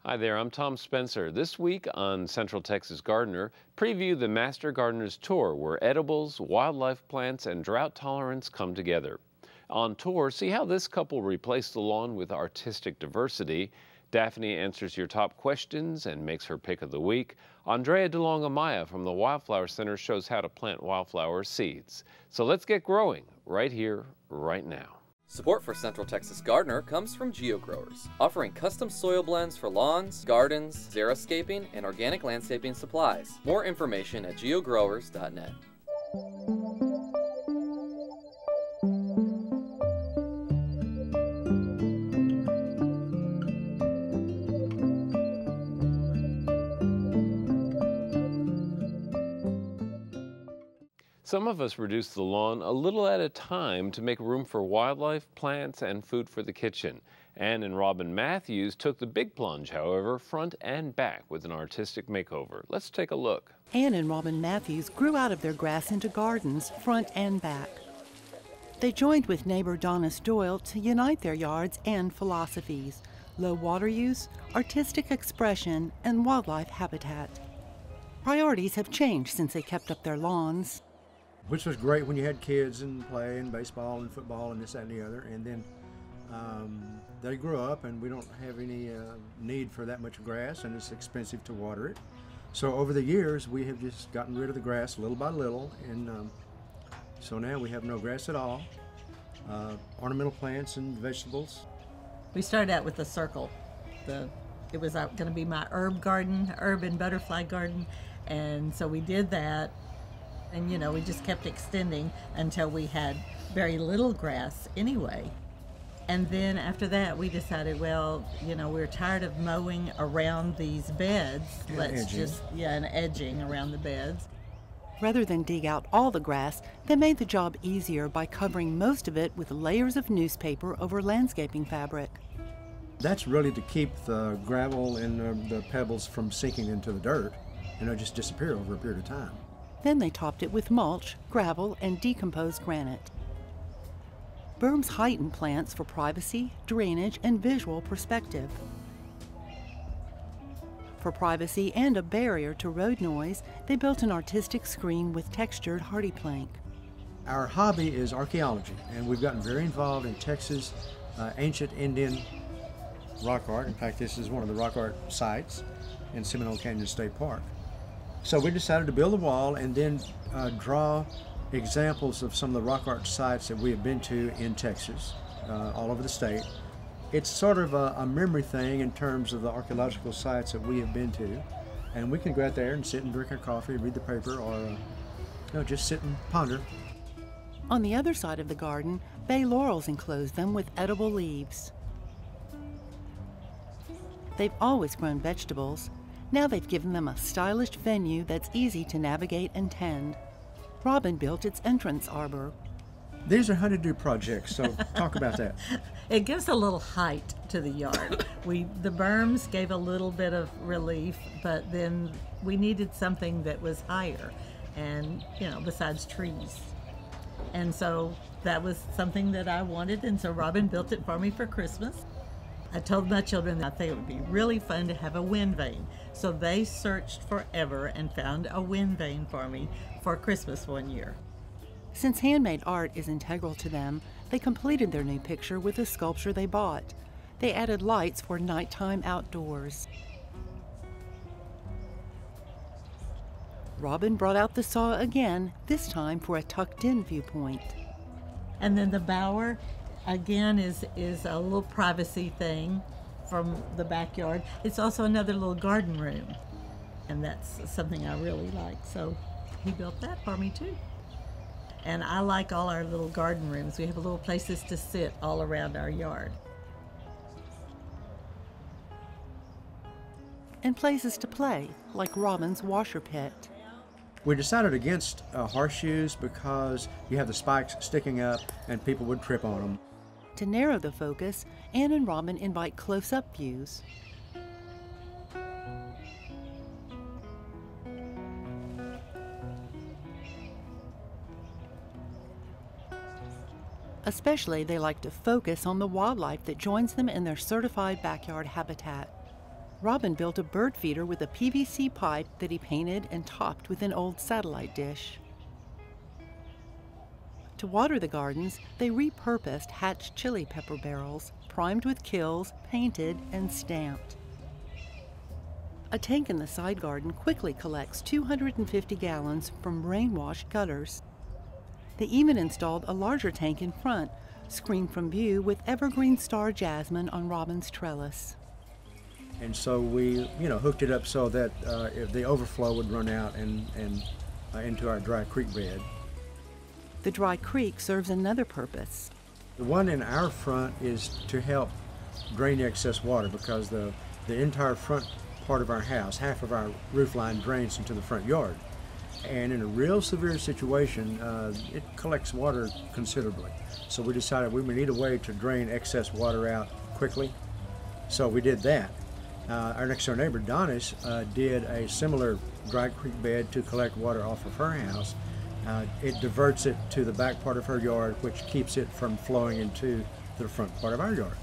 Hi there, I'm Tom Spencer. This week on Central Texas Gardener, preview the Master Gardener's Tour, where edibles, wildlife plants, and drought tolerance come together. On tour, see how this couple replaced the lawn with artistic diversity. Daphne answers your top questions and makes her pick of the week. Andrea DeLong-Amaya from the Wildflower Center shows how to plant wildflower seeds. So let's get growing right here, right now. Support for Central Texas Gardener comes from GeoGrowers, offering custom soil blends for lawns, gardens, xeriscaping, and organic landscaping supplies. More information at geogrowers.net. Some of us reduce the lawn a little at a time to make room for wildlife, plants, and food for the kitchen. Ann and Robin Matthews took the big plunge, however, front and back with an artistic makeover. Let's take a look. Ann and Robin Matthews grew out of their grass into gardens, front and back. They joined with neighbor Donis Doyle to unite their yards and philosophies: low water use, artistic expression, and wildlife habitat. Priorities have changed since they kept up their lawns. Which was great when you had kids and play and baseball and football and this, that, and the other. And then they grew up and we don't have any need for that much grass, and it's expensive to water it. So over the years, we have just gotten rid of the grass little by little. And so now we have no grass at all. Ornamental plants and vegetables. We started out with a circle. It was going to be my herb garden, herb and butterfly garden. And so we did that. And, you know, we just kept extending until we had very little grass anyway. And then after that, we decided, well, you know, we're tired of mowing around these beds. And edging around the beds. Rather than dig out all the grass, they made the job easier by covering most of it with layers of newspaper over landscaping fabric. That's really to keep the gravel and the pebbles from sinking into the dirt, and just disappear over a period of time. Then they topped it with mulch, gravel, and decomposed granite. Berms heighten plants for privacy, drainage, and visual perspective. For privacy and a barrier to road noise, they built an artistic screen with textured hardy plank. Our hobby is archaeology, and we've gotten very involved in Texas ancient Indian rock art. In fact, this is one of the rock art sites in Seminole Canyon State Park. So we decided to build a wall and then draw examples of some of the rock art sites that we have been to in Texas, all over the state. It's sort of a memory thing in terms of the archaeological sites that we have been to. And we can go out there and sit and drink our coffee, read the paper, or just sit and ponder. On the other side of the garden, bay laurels enclose them with edible leaves. They've always grown vegetables. Now they've given them a stylish venue that's easy to navigate and tend. Robin built its entrance arbor. These are honeydew projects, so talk about that. It gives a little height to the yard. The berms gave a little bit of relief, but then we needed something that was higher and, besides trees. And so that was something that I wanted, and so Robin built it for me for Christmas. I told my children that I think it would be really fun to have a wind vane. So they searched forever and found a wind vane for me for Christmas one year. Since handmade art is integral to them, they completed their new picture with a sculpture they bought. They added lights for nighttime outdoors. Robin brought out the saw again, this time for a tucked-in viewpoint. And then the bower, again, is a little privacy thing from the backyard. It's also another little garden room, and that's something I really like. So he built that for me too. And I like all our little garden rooms. We have little places to sit all around our yard. And places to play, like Robin's washer pit. We decided against horseshoes because you have the spikes sticking up and people would trip on them. To narrow the focus, Ann and Robin invite close-up views. Especially, they like to focus on the wildlife that joins them in their certified backyard habitat. Robin built a bird feeder with a PVC pipe that he painted and topped with an old satellite dish. To water the gardens, they repurposed hatched chili pepper barrels, primed with quills, painted, and stamped. A tank in the side garden quickly collects 250 gallons from rain-washed gutters. They even installed a larger tank in front, screened from view with evergreen star jasmine on Robin's trellis. And so we, hooked it up so that if the overflow would run out and into our dry creek bed. The dry creek serves another purpose. The one in our front is to help drain the excess water because the entire front part of our house, half of our roof line drains into the front yard. And in a real severe situation, it collects water considerably. So we decided we would need a way to drain excess water out quickly. So we did that. Our next door neighbor, Donis, did a similar dry creek bed to collect water off of her house. It diverts it to the back part of her yard, which keeps it from flowing into the front part of our yard.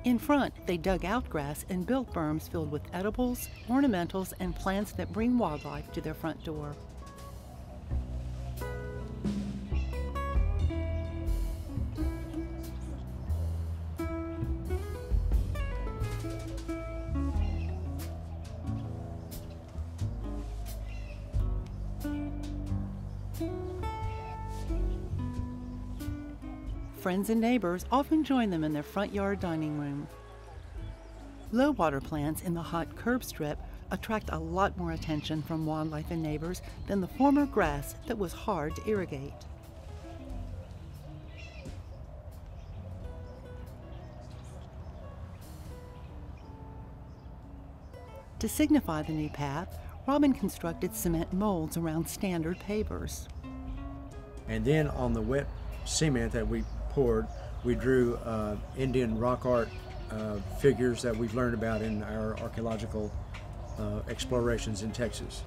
In front, they dug out grass and built berms filled with edibles, ornamentals, and plants that bring wildlife to their front door. Friends and neighbors often join them in their front yard dining room. Low water plants in the hot curb strip attract a lot more attention from wildlife and neighbors than the former grass that was hard to irrigate. To signify the new path, Robin constructed cement molds around standard pavers. And then on the wet cement that we poured, we drew Indian rock art figures that we've learned about in our archaeological explorations in Texas.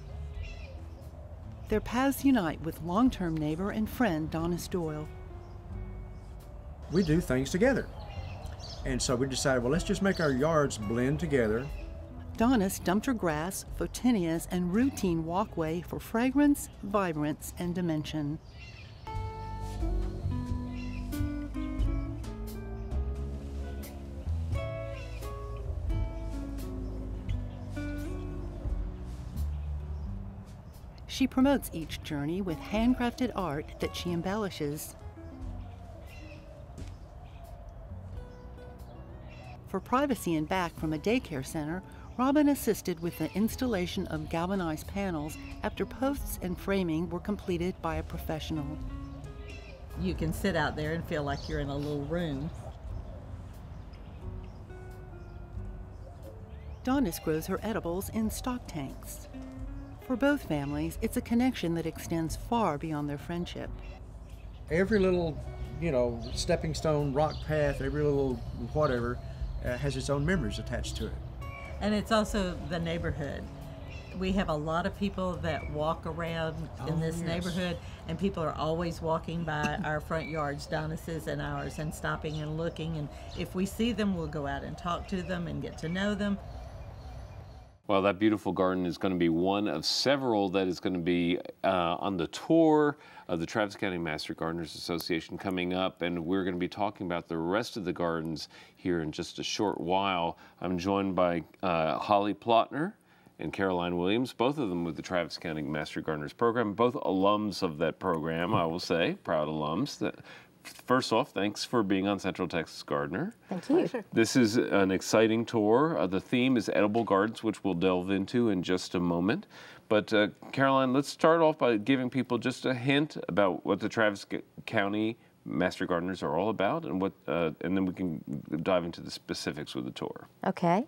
Their paths unite with long-term neighbor and friend Donis Doyle. We do things together. And so we decided, well, let's just make our yards blend together. Donis dumped her grass, photinias, and routine walkway for fragrance, vibrance, and dimension. She promotes each journey with handcrafted art that she embellishes. For privacy and back from a daycare center, Robin assisted with the installation of galvanized panels after posts and framing were completed by a professional. You can sit out there and feel like you're in a little room. Donis grows her edibles in stock tanks. For both families, it's a connection that extends far beyond their friendship. Every little, stepping stone, rock path, every little whatever has its own memories attached to it. And it's also the neighborhood. We have a lot of people that walk around in this neighborhood, and people are always walking by our front yards, Donis's and ours, and stopping and looking. And if we see them, we'll go out and talk to them and get to know them. Well, that beautiful garden is going to be one of several that is going to be on the tour of the Travis County Master Gardeners Association coming up, and we're going to be talking about the rest of the gardens here in just a short while. I'm joined by Holly Plotner and Caroline Williams, both of them with the Travis County Master Gardeners program, both alums of that program, I will say, proud alums. First off, thanks for being on Central Texas Gardener. Thank you. This is an exciting tour. The theme is edible gardens, which we'll delve into in just a moment. But Caroline, let's start off by giving people just a hint about what the Travis County Master Gardeners are all about, and then we can dive into the specifics with the tour. Okay.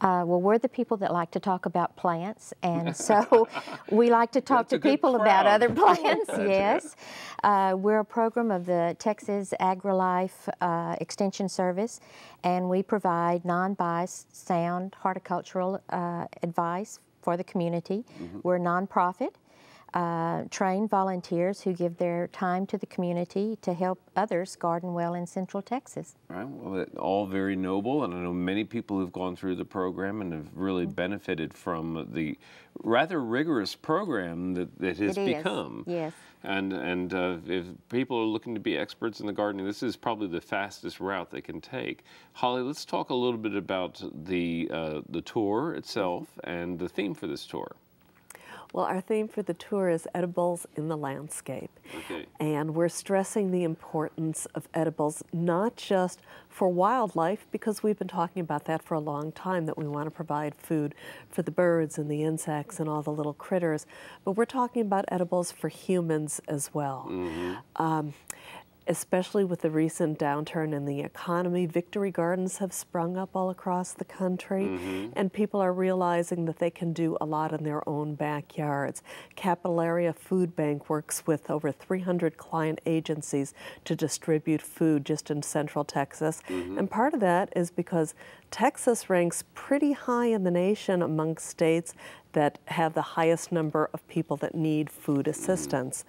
Well, we're the people that like to talk about plants, and so we like to talk to people about other plants, yes. We're a program of the Texas AgriLife Extension Service, and we provide non-biased, sound horticultural advice for the community. We're a nonprofit. trained volunteers who give their time to the community to help others garden well in Central Texas. All right, well, all very noble, and I know many people who've gone through the program and have really benefited from the rather rigorous program that it has become. Yes. And if people are looking to be experts in the gardening, this is probably the fastest route they can take. Holly, let's talk a little bit about the tour itself and the theme for this tour. Well, our theme for the tour is edibles in the landscape. Okay. And we're stressing the importance of edibles, not just for wildlife, because we've been talking about that for a long time, that we want to provide food for the birds and the insects and all the little critters, but we're talking about edibles for humans as well. Mm-hmm. Especially with the recent downturn in the economy, victory gardens have sprung up all across the country, and people are realizing that they can do a lot in their own backyards. Capital Area Food Bank works with over 300 client agencies to distribute food just in Central Texas, and part of that is because Texas ranks pretty high in the nation among states that have the highest number of people that need food assistance.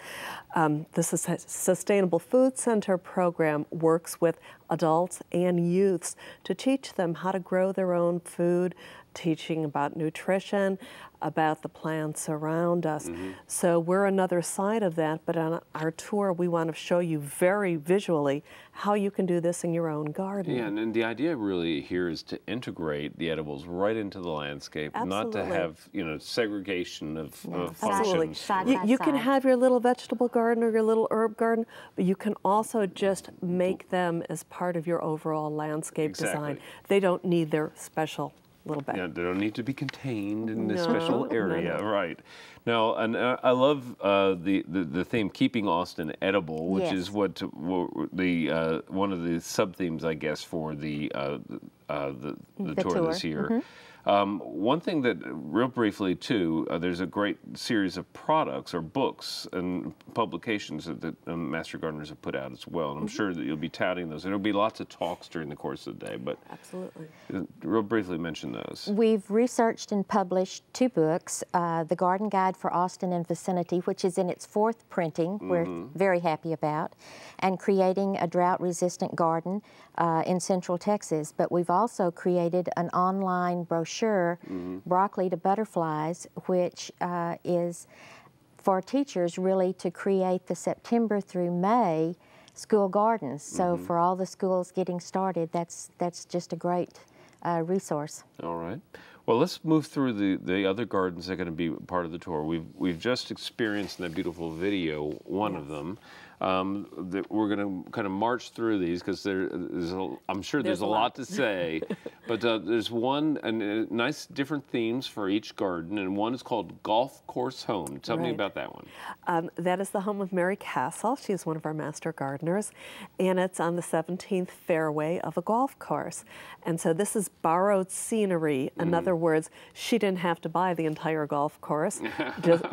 This is a Sustainable Food Center program works with adults and youths to teach them how to grow their own food, teaching about nutrition, about the plants around us. So we're another side of that, but on our tour we want to show you very visually how you can do this in your own garden. Yeah, and the idea really here is to integrate the edibles right into the landscape, not to have, you know, segregation of functions. You can have your little vegetable garden or your little herb garden, but you can also just make them as part of your overall landscape design. They don't need their special little bag. Yeah, they don't need to be contained in this special area, right? Now, and I love the theme "Keeping Austin Edible," which is what the one of the sub themes, I guess, for the tour this year. One thing that, real briefly too, there's a great series of products or books and publications that Master Gardeners have put out as well. And I'm sure that you'll be touting those. There'll be lots of talks during the course of the day, but real briefly mention those. We've researched and published 2 books, The Garden Guide for Austin and Vicinity, which is in its 4th printing, we're very happy about, and Creating a Drought-Resistant Garden in Central Texas. But we've also created an online brochure, Broccoli to Butterflies, which is for teachers really to create the September through May school gardens. So for all the schools getting started, that's just a great resource. All right. Well, let's move through the other gardens that are going to be part of the tour. We've just experienced in that beautiful video one of them. That we're going to kind of march through these because I'm sure there's a lot to say, but there's one and nice different themes for each garden, and one is called Golf Course Home. Tell me about that one. That is the home of Mary Castle. She is one of our master gardeners, and it's on the 17th fairway of a golf course. And so this is borrowed scenery. In other words, she didn't have to buy the entire golf course,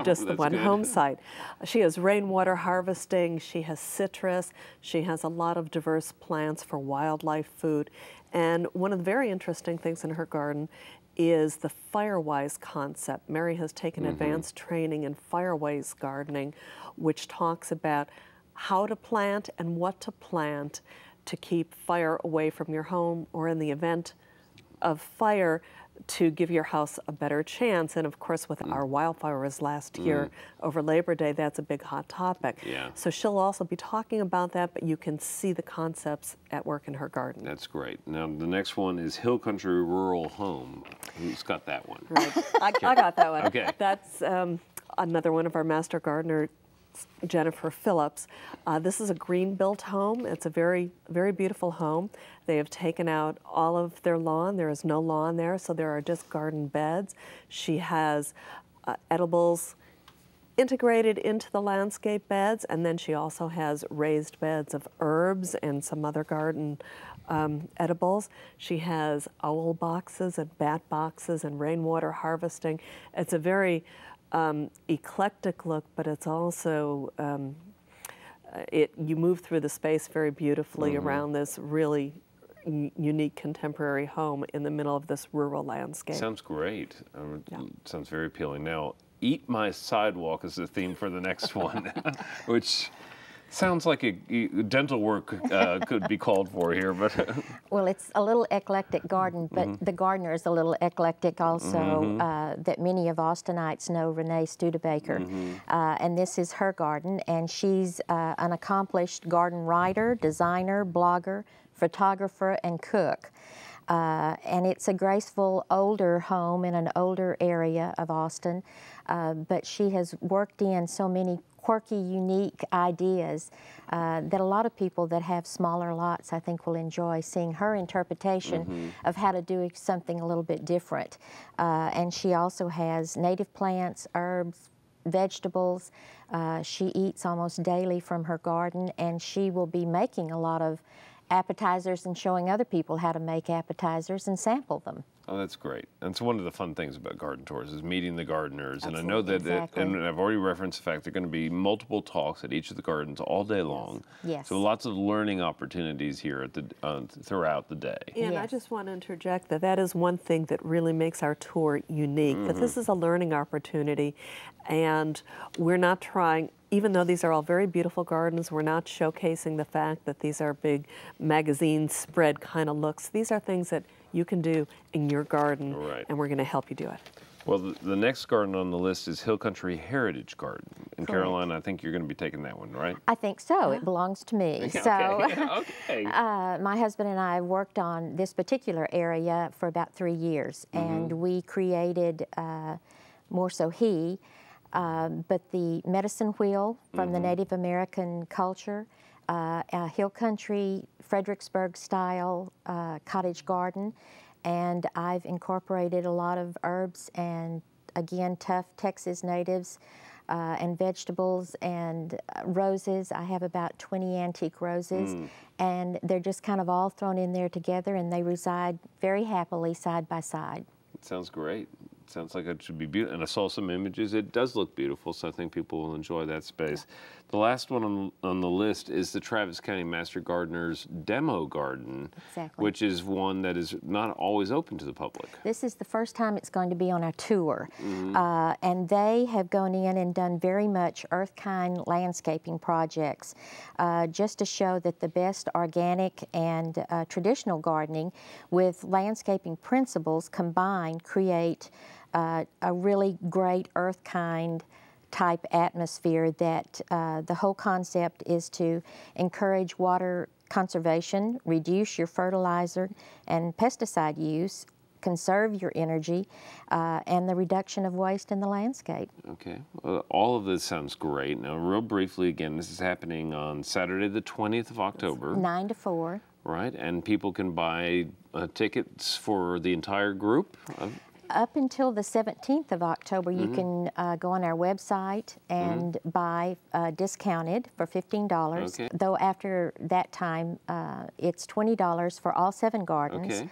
just the one home site. She has rainwater harvesting. She has citrus. She has a lot of diverse plants for wildlife food. And one of the very interesting things in her garden is the Firewise concept. Mary has taken advanced training in Firewise gardening, which talks about how to plant and what to plant to keep fire away from your home, or in the event of fire, to give your house a better chance. And of course, with our wildflowers last year over Labor Day, that's a big hot topic. So she'll also be talking about that, but you can see the concepts at work in her garden. That's great. Now, the next one is Hill Country Rural Home. Who's got that one? Right. I got that one. Okay. That's another one of our master gardeners, Jennifer Phillips. This is a green-built home. It's a very, very beautiful home. They have taken out all of their lawn. There is no lawn there, so there are just garden beds. She has edibles integrated into the landscape beds, and then she also has raised beds of herbs and some other garden edibles. She has owl boxes and bat boxes and rainwater harvesting. It's a very eclectic look, but it's also, you move through the space very beautifully around this really unique contemporary home in the middle of this rural landscape. Sounds great. Sounds very appealing. Now, Eat My Sidewalk is the theme for the next one, which sounds like a dental work could be called for here, but well, it's a little eclectic garden, but the gardener is a little eclectic also. That many of Austinites know Renee Studebaker, and this is her garden, and she's an accomplished garden writer, designer, blogger, photographer, and cook. And it's a graceful older home in an older area of Austin, but she has worked in so many quirky, unique ideas that a lot of people that have smaller lots, I think, will enjoy seeing her interpretation of how to do something a little bit different. And she also has native plants, herbs, vegetables. She eats almost daily from her garden, and she will be making a lot of appetizers and showing other people how to make appetizers and sample them. Oh, that's great. That's one of the fun things about garden tours is meeting the gardeners. Absolutely. And I know that, Exactly. and I've already referenced the fact there are going to be multiple talks at each of the gardens all day long. Yes. So lots of learning opportunities here at the throughout the day. And I Yes. just want to interject that that is one thing that really makes our tour unique, that this is a learning opportunity, and we're not trying, even though these are all very beautiful gardens, we're not showcasing the fact that these are big magazine spread kind of looks. These are things that you can do in your garden, Right. and we're going to help you do it. Well, the next garden on the list is Hill Country Heritage Garden. And Correct. Caroline, I think you're going to be taking that one, right? I think so. It belongs to me. So, Okay. my husband and I worked on this particular area for about 3 years, and we created, more so he, but the medicine wheel from the Native American culture, a Hill Country, Fredericksburg style cottage garden, and I've incorporated a lot of herbs and, again, tough Texas natives and vegetables and roses. I have about 20 antique roses, and they're just kind of all thrown in there together, and they reside very happily side by side. It sounds great. Sounds like it should be beautiful. And I saw some images. It does look beautiful, so I think people will enjoy that space. The last one on the list is the Travis County Master Gardener's Demo Garden, Exactly. which is one that is not always open to the public. This is the first time it's going to be on our tour, and they have gone in and done very much earth-kind landscaping projects just to show that the best organic and traditional gardening with landscaping principles combined create a really great earth-kind type atmosphere that the whole concept is to encourage water conservation, reduce your fertilizer and pesticide use, conserve your energy, and the reduction of waste in the landscape. Okay. All of this sounds great. Now, real briefly, again, this is happening on Saturday the 20th of October. 9 to 4. Right, and people can buy tickets for the entire group? Up until the 17th of October, you can go on our website and buy discounted for $15. Okay. Though after that time, it's $20 for all 7 gardens. Okay.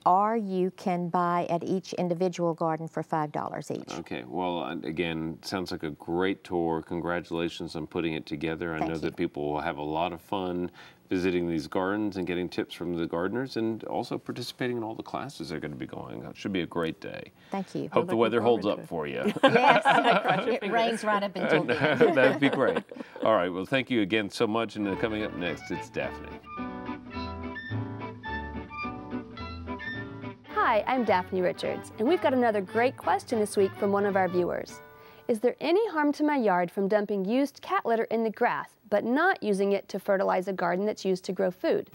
Or you can buy at each individual garden for $5 each. Okay, well, again, sounds like a great tour. Congratulations on putting it together. I know that people will have a lot of fun visiting these gardens and getting tips from the gardeners and also participating in all the classes that are going to be going on. It should be a great day. Thank you. Hope the weather holds up for you. Yes, it rains right up until then. That'd be great. All right, well, thank you again so much. And coming up next, it's Daphne. Hi, I'm Daphne Richards, and we've got another great question this week from one of our viewers. Is there any harm to my yard from dumping used cat litter in the grass, but not using it to fertilize a garden that's used to grow food?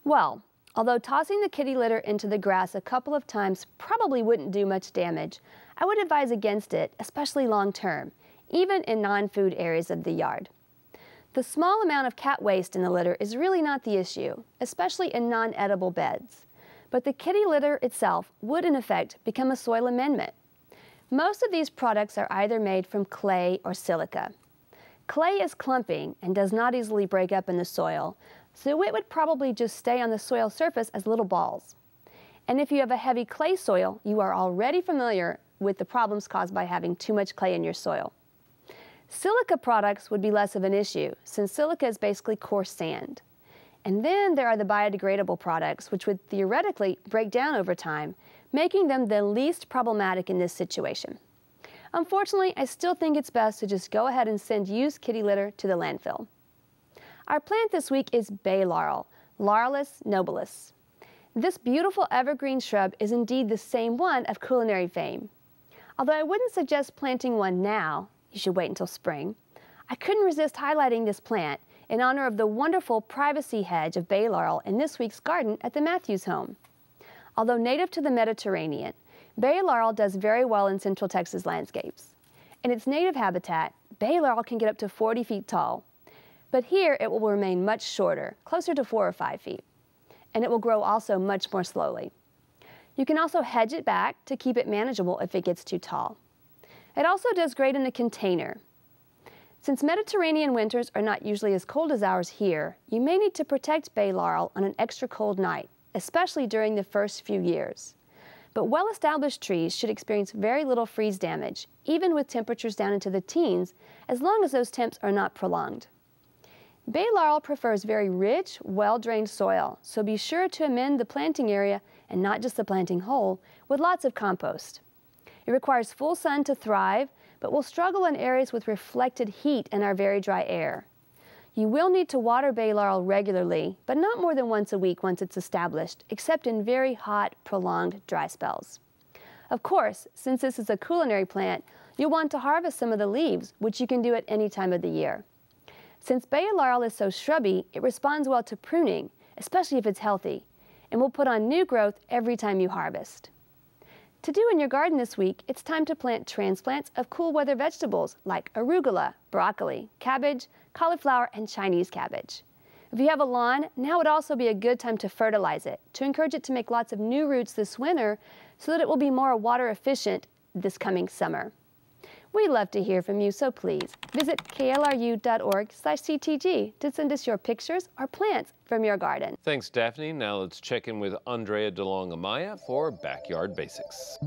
Well, although tossing the kitty litter into the grass a couple of times probably wouldn't do much damage, I would advise against it, especially long term, even in non-food areas of the yard. The small amount of cat waste in the litter is really not the issue, especially in non-edible beds. But the kitty litter itself would, in effect, become a soil amendment. Most of these products are either made from clay or silica. Clay is clumping and does not easily break up in the soil, so it would probably just stay on the soil surface as little balls. And if you have a heavy clay soil, you are already familiar with the problems caused by having too much clay in your soil. Silica products would be less of an issue, since silica is basically coarse sand. And then there are the biodegradable products, which would theoretically break down over time, making them the least problematic in this situation. Unfortunately, I still think it's best to just go ahead and send used kitty litter to the landfill. Our plant this week is bay laurel, Laurelus nobilis. This beautiful evergreen shrub is indeed the same one of culinary fame. Although I wouldn't suggest planting one now, you should wait until spring, I couldn't resist highlighting this plant in honor of the wonderful privacy hedge of bay laurel in this week's garden at the Matthews home. Although native to the Mediterranean, bay laurel does very well in Central Texas landscapes. In its native habitat, bay laurel can get up to 40 feet tall, but here it will remain much shorter, closer to 4 or 5 feet, and it will grow also much more slowly. You can also hedge it back to keep it manageable if it gets too tall. It also does great in a container. Since Mediterranean winters are not usually as cold as ours here, you may need to protect bay laurel on an extra cold night, especially during the first few years. But well-established trees should experience very little freeze damage, even with temperatures down into the teens, as long as those temps are not prolonged. Bay laurel prefers very rich, well-drained soil, so be sure to amend the planting area, and not just the planting hole, with lots of compost. It requires full sun to thrive, but will struggle in areas with reflected heat and our very dry air. You will need to water bay laurel regularly, but not more than once a week once it's established, except in very hot, prolonged dry spells. Of course, since this is a culinary plant, you'll want to harvest some of the leaves, which you can do at any time of the year. Since bay laurel is so shrubby, it responds well to pruning, especially if it's healthy, and will put on new growth every time you harvest. To do in your garden this week, it's time to plant transplants of cool weather vegetables like arugula, broccoli, cabbage, cauliflower, and Chinese cabbage. If you have a lawn, now would also be a good time to fertilize it, to encourage it to make lots of new roots this winter so that it will be more water efficient this coming summer. We'd love to hear from you, so please visit klru.org/ctg to send us your pictures or plants from your garden. Thanks, Daphne. Now let's check in with Andrea DeLong-Amaya for Backyard Basics.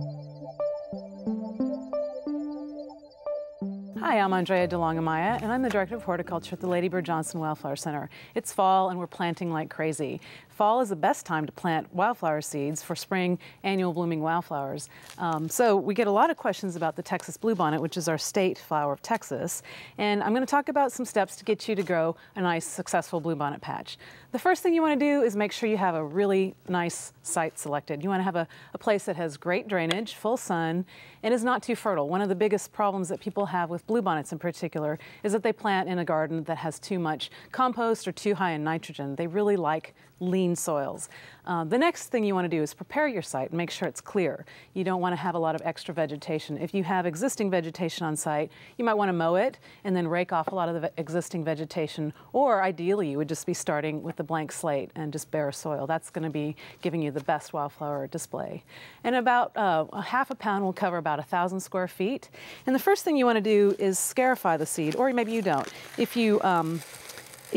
Hi, I'm Andrea DeLong-Amaya, and I'm the Director of Horticulture at the Lady Bird Johnson Wildflower Center. It's fall, and we're planting like crazy. Fall is the best time to plant wildflower seeds for spring annual blooming wildflowers. So we get a lot of questions about the Texas bluebonnet, which is our state flower of Texas. And I'm going to talk about some steps to get you to grow a nice, successful bluebonnet patch. The first thing you want to do is make sure you have a really nice site selected. You want to have a place that has great drainage, full sun, and is not too fertile. One of the biggest problems that people have with bluebonnets in particular is that they plant in a garden that has too much compost or too high in nitrogen. They really like lean soils. The next thing you want to do is prepare your site and make sure it's clear. You don't want to have a lot of extra vegetation. If you have existing vegetation on site, you might want to mow it and then rake off a lot of the existing vegetation, or ideally you would just be starting with a blank slate and just bare soil. That's going to be giving you the best wildflower display. And about a half a pound will cover about 1,000 square feet. And the first thing you want to do is scarify the seed, or maybe you don't. If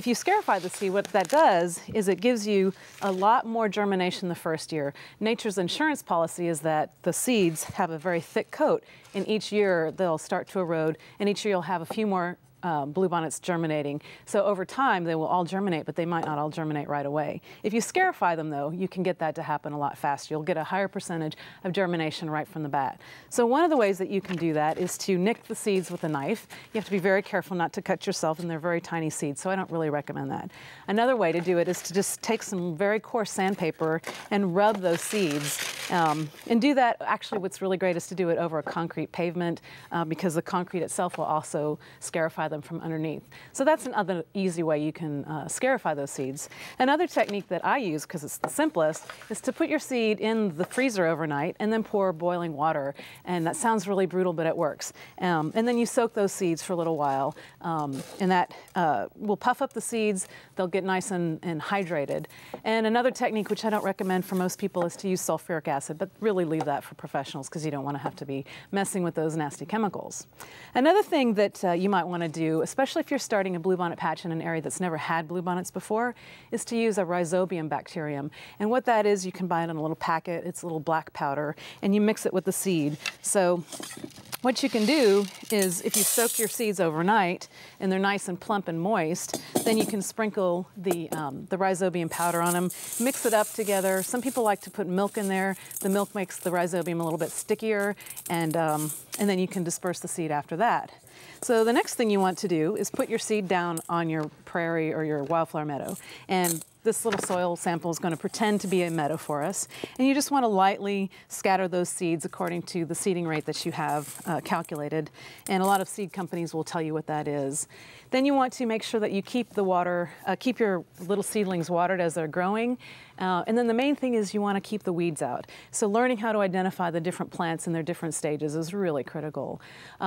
you scarify the seed, what that does is it gives you a lot more germination the first year. Nature's insurance policy is that the seeds have a very thick coat, and each year they'll start to erode, and each year you'll have a few more bluebonnets germinating. So over time they will all germinate, but they might not all germinate right away. If you scarify them though, you can get that to happen a lot faster. You'll get a higher percentage of germination right from the bat. So one of the ways that you can do that is to nick the seeds with a knife. You have to be very careful not to cut yourself, and they're very tiny seeds, so I don't really recommend that. Another way to do it is to just take some very coarse sandpaper and rub those seeds. And do that, actually what's really great is to do it over a concrete pavement because the concrete itself will also scarify them from underneath. So that's another easy way you can scarify those seeds. Another technique that I use, because it's the simplest, is to put your seed in the freezer overnight and then pour boiling water. And that sounds really brutal, but it works. And then you soak those seeds for a little while, and that will puff up the seeds. They'll get nice and hydrated. And another technique, which I don't recommend for most people, is to use sulfuric acid, but really leave that for professionals because you don't want to have to be messing with those nasty chemicals. Another thing that you might want to do, especially if you're starting a bluebonnet patch in an area that's never had bluebonnets before, is to use a rhizobium bacterium. And what that is, you can buy it in a little packet. It's a little black powder, and you mix it with the seed. So What you can do is, if you soak your seeds overnight and they're nice and plump and moist, then you can sprinkle the rhizobium powder on them, mix it up together. Some people like to put milk in there. The milk makes the rhizobium a little bit stickier, and then you can disperse the seed after that. So the next thing you want to do is put your seed down on your prairie or your wildflower meadow. And this little soil sample is going to pretend to be a meadow for us. And you just want to lightly scatter those seeds according to the seeding rate that you have calculated. And a lot of seed companies will tell you what that is. Then you want to make sure that you keep the water, keep your little seedlings watered as they're growing. And then the main thing is you want to keep the weeds out. So learning how to identify the different plants in their different stages is really critical.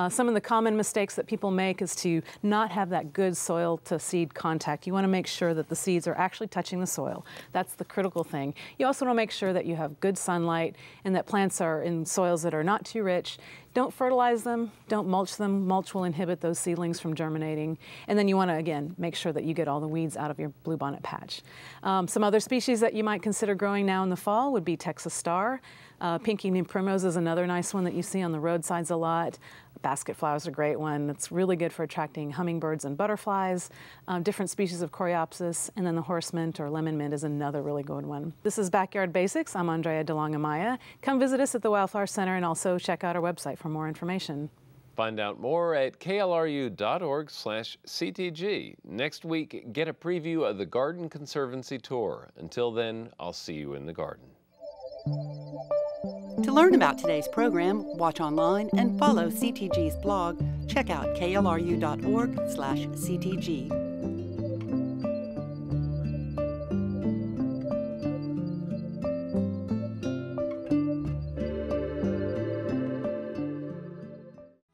Some of the common mistakes that people make is to not have that good soil to seed contact. You want to make sure that the seeds are actually touching the soil. That's the critical thing. You also want to make sure that you have good sunlight and that plants are in soils that are not too rich. Don't fertilize them, don't mulch them. Mulch will inhibit those seedlings from germinating. And then you want to, again, make sure that you get all the weeds out of your bluebonnet patch. Some other species that you might consider growing now in the fall would be Texas Star. Pinky named primrose is another nice one that you see on the roadsides a lot. Basket flower is a great one. It's really good for attracting hummingbirds and butterflies, different species of coreopsis, and then the horse mint or lemon mint is another really good one. This is Backyard Basics. I'm Andrea DeLong-Amaya. Come visit us at the Wildflower Center and also check out our website for more information. Find out more at klru.org/CTG. Next week, get a preview of the Garden Conservancy Tour. Until then, I'll see you in the garden. To learn about today's program, watch online and follow CTG's blog. Check out klru.org/CTG.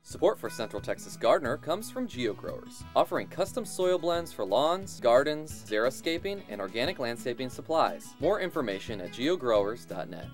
Support for Central Texas Gardener comes from GeoGrowers, offering custom soil blends for lawns, gardens, xeriscaping, and organic landscaping supplies. More information at geogrowers.net.